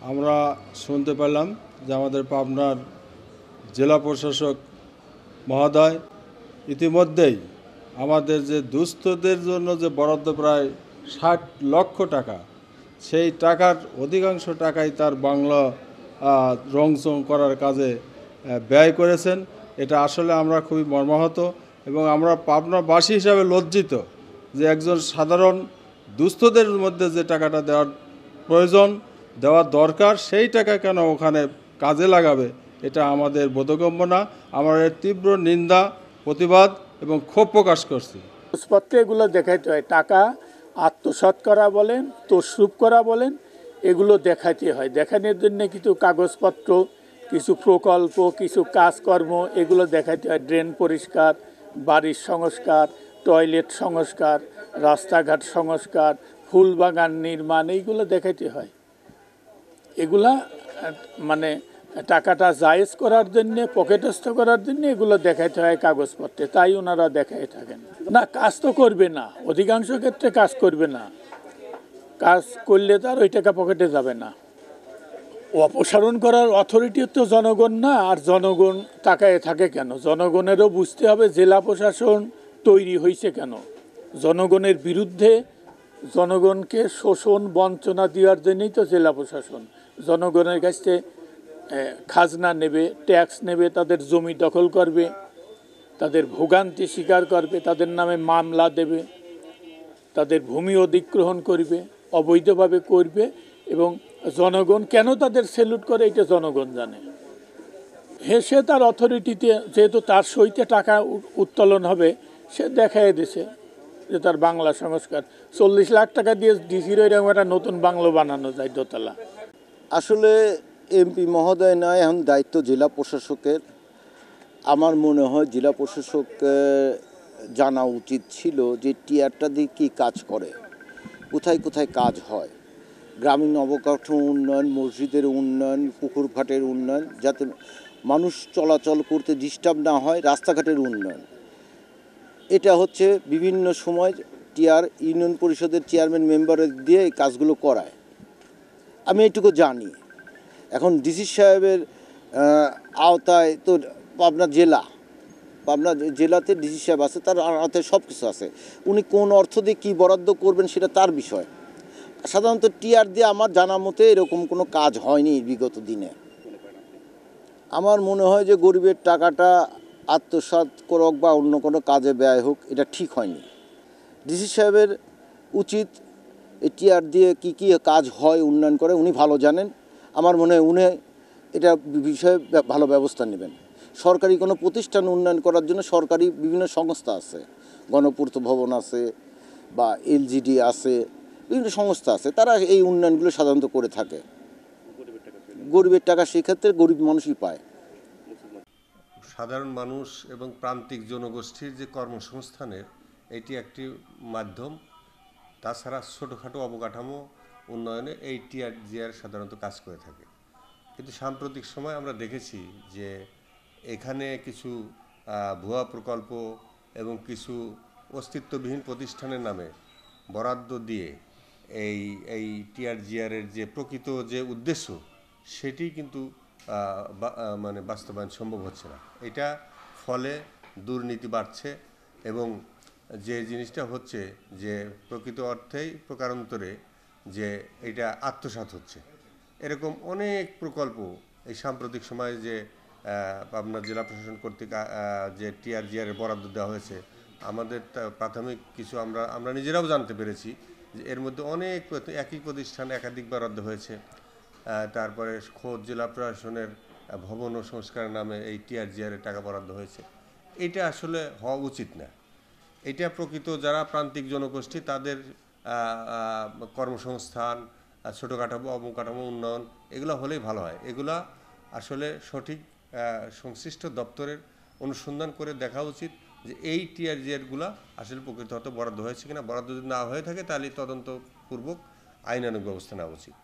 আমরা শুনতে পেলাম যে আমাদের পাবনার জেলা প্রশাসক মহোদয় ইতিমধ্যেই আমাদের যে দুস্থদের জন্য যে বরাদ্দ প্রায় ৬০ লক্ষ টাকা, সেই টাকার অধিকাংশ টাকাই তার বাংলা রংচং করার কাজে ব্যয় করেছেন। এটা আসলে আমরা খুবই মর্মাহত এবং আমরা পাবনাবাসী হিসাবে লজ্জিত যে একজন সাধারণ দুস্থদের মধ্যে যে টাকাটা দেওয়ার প্রয়োজন, দেওয়ার দরকার, সেই টাকা কেন ওখানে কাজে লাগাবে, এটা আমাদের বোধগম্য না। আমরা এর তীব্র নিন্দা, প্রতিবাদ এবং ক্ষোভ প্রকাশ করছি। কাগজপত্রে এগুলো দেখাইতে হয়, টাকা আত্মসাৎ করা বলেন, তসরুপ করা বলেন, এগুলো দেখাইতে হয়। দেখানোর জন্য কিছু কাগজপত্র, কিছু প্রকল্প, কিছু কাজকর্ম এগুলো দেখাইতে হয়। ড্রেন পরিষ্কার, বাড়ির সংস্কার, টয়লেট সংস্কার, রাস্তাঘাট সংস্কার, ফুল বাগান নির্মাণ, এইগুলো দেখাইতে হয়। এগুলা মানে টাকাটা জায়েজ করার জন্যে, পকেটস্থ করার জন্য এগুলো দেখাইতে হয় কাগজপত্রে, তাই ওনারা দেখাই থাকেন না। কাজ তো করবে না, অধিকাংশ ক্ষেত্রে কাজ করবে না। কাজ করলে তার ওই টাকা পকেটে যাবে না। অপসারণ করার অথরিটি তো জনগণ না, আর জনগণ তাকায় থাকে কেন? জনগণেরও বুঝতে হবে জেলা প্রশাসন তৈরি হয়েছে কেন। জনগণের বিরুদ্ধে, জনগণকে শোষণ বঞ্চনা দেওয়ার জন্যই তো জেলা প্রশাসন। জনগণের কাছে খাজনা নেবে, ট্যাক্স নেবে, তাদের জমি দখল করবে, তাদের ভোগান্তি স্বীকার করবে, তাদের নামে মামলা দেবে, তাদের ভূমি অধিগ্রহণ করবে, অবৈধভাবে করবে। এবং জনগণ কেন তাদের স্যালুট করে এটা জনগণ জানে। সে তার অথরিটিতে, যেহেতু তার সইতে টাকা উত্তোলন হবে, সে দেখাই দিছে যে তার বাংলা সংস্কার। 40 লাখ টাকা দিয়ে ডিসির এরকম একটা নতুন বাংলো বানানো যায় দোতলা। আসলে এমপি মহোদয় নয়, এখন দায়িত্ব জেলা প্রশাসকের। আমার মনে হয় জেলা প্রশাসক জানা উচিত ছিল যে টিআরটা দিয়ে কী কাজ করে, কোথায় কোথায় কাজ হয়, গ্রামীণ অবকাঠামো উন্নয়ন, মসজিদের উন্নয়ন, পুকুরঘাটের উন্নয়ন, যাতে মানুষ চলাচল করতে ডিস্টার্ব না হয়, রাস্তাঘাটের উন্নয়ন। এটা হচ্ছে বিভিন্ন সময় টিআর ইউনিয়ন পরিষদের চেয়ারম্যান মেম্বারের দিয়ে এই কাজগুলো করায়, আমি এইটুকু জানি। এখন ডিসি সাহেবের আওতায় তো পাবনা জেলাতে ডিসি সাহেব আছে, তার আওতায় সব কিছু আছে। উনি কোন অর্থ দিয়ে কী বরাদ্দ করবেন সেটা তার বিষয়। সাধারণত টিআর দিয়ে আমার জানা মতে এরকম কোনো কাজ হয়নি বিগত দিনে। আমার মনে হয় যে গরিবের টাকাটা আত্মসাৎ করুক বা অন্য কোনো কাজে ব্যয় হোক, এটা ঠিক হয়নি। ডিসি সাহেবের উচিত এই টিআর দিয়ে কী কী কাজ হয়, উন্নয়ন করে, উনি ভালো জানেন। আমার মনে হয় উনি এটা বিষয়ে ভালো ব্যবস্থা নেবেন। সরকারি কোনো প্রতিষ্ঠান উন্নয়ন করার জন্য সরকারি বিভিন্ন সংস্থা আছে, গণপূর্ত ভবন আছে বা এলজিডি আছে, বিভিন্ন সংস্থা আছে, তারা এই উন্নয়নগুলো সাধারণত করে থাকে। গরিবের টাকা সেক্ষেত্রে গরিব মানুষই পায়। সাধারণ মানুষ এবং প্রান্তিক জনগোষ্ঠীর যে কর্মসংস্থানের এটি একটি মাধ্যম। তাছাড়া ছোটোখাটো অবকাঠামো উন্নয়নে এই টিআরজিআর সাধারণত কাজ করে থাকে। কিন্তু সাম্প্রতিক সময় আমরা দেখেছি যে এখানে কিছু ভুয়া প্রকল্প এবং কিছু অস্তিত্ববিহীন প্রতিষ্ঠানের নামে বরাদ্দ দিয়ে এই টিআরজিআরের যে প্রকৃত যে উদ্দেশ্য সেটি কিন্তু মানে বাস্তবায়ন সম্ভব হচ্ছে না। এটা ফলে দুর্নীতি বাড়ছে এবং যে জিনিসটা হচ্ছে যে প্রকৃত অর্থেই প্রকারান্তরে যে এটা আত্মসাৎ হচ্ছে। এরকম অনেক প্রকল্প এই সাম্প্রতিক সময়ে যে পাবনা জেলা প্রশাসন কর্তৃক যে টিআরজিআরের বরাদ্দ দেওয়া হয়েছে, আমাদের প্রাথমিক কিছু আমরা নিজেরাও জানতে পেরেছি যে এর মধ্যে অনেক একই প্রতিষ্ঠান একাধিক বরাদ্দ হয়েছে। তারপরে খোদ জেলা প্রশাসনের ভবন ও সংস্কারের নামে এই টিআরজিআরের টাকা বরাদ্দ হয়েছে। এটা আসলে হওয়া উচিত না। এটা প্রকৃত যারা প্রান্তিক জনগোষ্ঠী তাদের কর্মসংস্থান, ছোটোখাটো অবকাঠামো উন্নয়ন, এগুলো হলেই ভালো হয়। এগুলা আসলে সঠিক সংশ্লিষ্ট দপ্তরের অনুসন্ধান করে দেখা উচিত যে এই টিআরজিআরগুলা আসলে প্রকৃত বরাদ্দ হয়েছে কিনা। বরাদ্দ যদি না হয়ে থাকে তাহলে তদন্তপূর্বক আইনানুগ ব্যবস্থা নেওয়া উচিত।